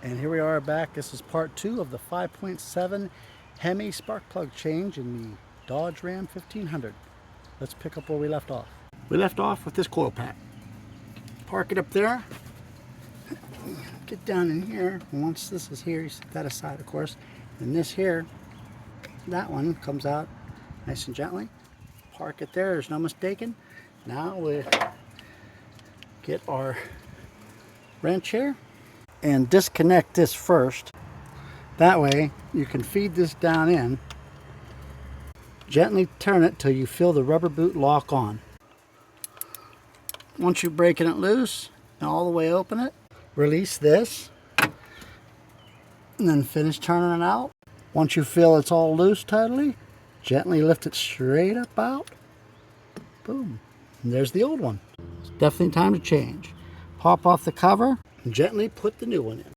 And here we are back. This is part 2 of the 5.7 Hemi spark plug change in the Dodge Ram 1500. Let's pick up where we left off. We left off with this coil pack. Park it up there. Get down in here. And once this is here, you set that aside, of course. And this here, that one comes out nice and gently. Park it there. There's no mistaking. Now we get our wrench here and disconnect this first. That way you can feed this down in. Gently turn it till you feel the rubber boot lock on. Once you're breaking it loose and all the way open it, release this and then finish turning it out. Once you feel it's all loose totally, gently lift it straight up out. Boom. And there's the old one. It's definitely time to change. Pop off the cover and gently put the new one in.